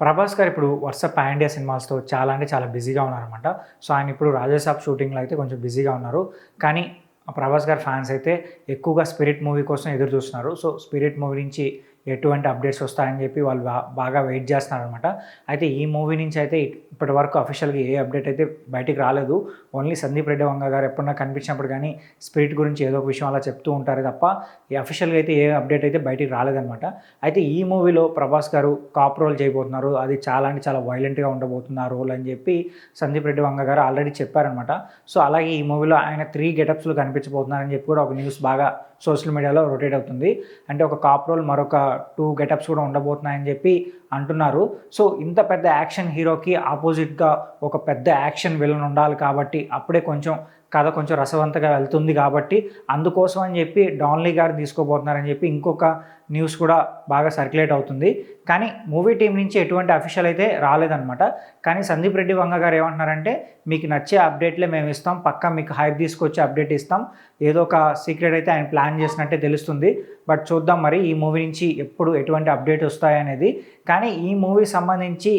ప్రభాస్ గారు ఇప్పుడు వరుస పాన్ ఇండియా సినిమాస్‌తో చాలా అంటే చాలా బిజీగా ఉన్నారనమాట. సో, ఆయన ఇప్పుడు 'రాజాసాబ్' షూటింగ్‌లో అయితే కొంచెం బిజీగా ఉన్నారు. కానీ ప్రభాస్ గారి ఫ్యాన్స్ అయితే ఎక్కువగా 'స్పిరిట్' మూవీ కోసం ఎదురు చూస్తున్నారు. సో, 'స్పిరిట్' మూవీ నుంచి ఎటువంటి అప్డేట్స్ వస్తాయని చెప్పి వాళ్ళు బాగా వెయిట్ చేస్తున్నారనమాట. అయితే ఈ మూవీ నుంచి అయితే ఇప్పటివరకు అఫీషియల్‌గా ఏ అప్డేట్ అయితే బయటికి రాలేదు. ఓన్లీ సందీప్ రెడ్డి వంగ గారు ఎప్పుడన్నా కనిపించినప్పుడు గానీ 'స్పిరిట్' గురించి ఏదో ఒక విషయం అలా చెప్తూ ఉంటారే తప్ప అఫీషియల్‌గా అయితే ఏ అప్డేట్ అయితే బయటికి రాలేదనమాట. అయితే ఈ మూవీలో ప్రభాస్ గారు కాప్ రోల్ చేయబోతున్నారు. అది చాలా అంటే చాలా వైలెంట్‌గా ఉండబోతుంది ఆ రోల్ అని చెప్పి సందీప్ రెడ్డి వంగ గారు ఆల్రెడీ చెప్పారనమాట. సో, అలాగే ఈ మూవీలో ఆయన 3 గెటప్స్‌లో కనిపించబోతున్నారని చెప్పి కూడా ఒక న్యూస్ బాగా సోషల్ మీడియాలో రొటేట్ అవుతుంది. అంటే ఒక కాప్ రోల్ మరొక 2 గెటప్స్ కూడా ఉండబోతున్నాయని చెప్పి అంటున్నారు. సో, ఇంత పెద్ద యాక్షన్ హీరోకి ఆపోజిట్‌గా ఒక పెద్ద యాక్షన్ విలన్ ఉండాలి కాబట్టి అప్పుడే కథ కొంచెం రసవంతంగా వెళ్తుంది కాబట్టి అందుకోసం అని చెప్పి డాన్ లీ గారు తీసుకోబోతున్నారని చెప్పి ఇంకొక న్యూస్ కూడా బాగా సర్క్యులేట్ అవుతుంది. కానీ మూవీ టీం నుంచి ఎటువంటి అఫీషియల్ అయితే రాలేదనమాట. కానీ సందీప్ రెడ్డి వంగ గారు ఏమంటున్నారంటే, మీకు నచ్చే అప్డేట్లే మేము ఇస్తాం, పక్కా మీకు హైప్ తీసుకొచ్చే అప్డేట్ ఇస్తాం, ఏదో ఒక సీక్రెట్ అయితే ఆయన ప్లాన్ చేసినట్టే తెలుస్తుంది. బట్ చూద్దాం మరి ఈ మూవీ నుంచి ఎటువంటి అప్డేట్ వస్తాయనేది. కానీ ఈ మూవీ సంబంధించి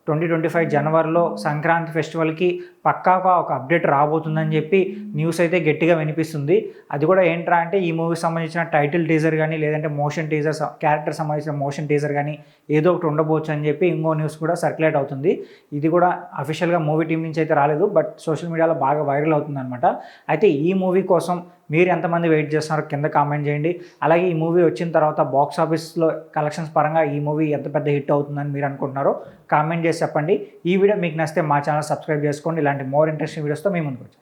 2025 జనవరిలో సంక్రాంతి ఫెస్టివల్‌కి పక్కాగా ఒక అప్డేట్ రాబోతుందని చెప్పి న్యూస్ అయితే గట్టిగా వినిపిస్తుంది. అది కూడా ఏంట్రా అంటే ఈ మూవీకి సంబంధించిన టైటిల్ టీజర్ కానీ, లేదంటే మోషన్ టీజర్ క్యారెక్టర్ సంబంధించిన మోషన్ టీజర్ కానీ ఏదో ఒకటి ఉండబోచ్చు అని చెప్పి ఇంకో న్యూస్ కూడా సర్క్యులేట్ అవుతుంది. ఇది కూడా అఫీషియల్‌గా మూవీ టీం నుంచి అయితే రాలేదు. బట్ సోషల్ మీడియాలో బాగా వైరల్ అవుతుందన్నమాట. అయితే ఈ మూవీ కోసం మీరు ఎంతమంది వెయిట్ చేస్తున్నారో కింద కామెంట్ చేయండి. అలాగే ఈ మూవీ వచ్చిన తర్వాత బాక్స్ ఆఫీస్‌లో కలెక్షన్స్ పరంగా ఈ మూవీ ఎంత పెద్ద హిట్ అవుతుందని మీరు అనుకుంటున్నారో కామెంట్ చేసి చెప్పండి. ఈ వీడియో మీకు నచ్చితే మా ఛానల్ సబ్స్క్రైబ్ చేసుకోండి. ఇలాంటి మోర్ ఇంట్రెస్టింగ్ వీడియోస్తో మీ ముందుకు వచ్చేస్తాం.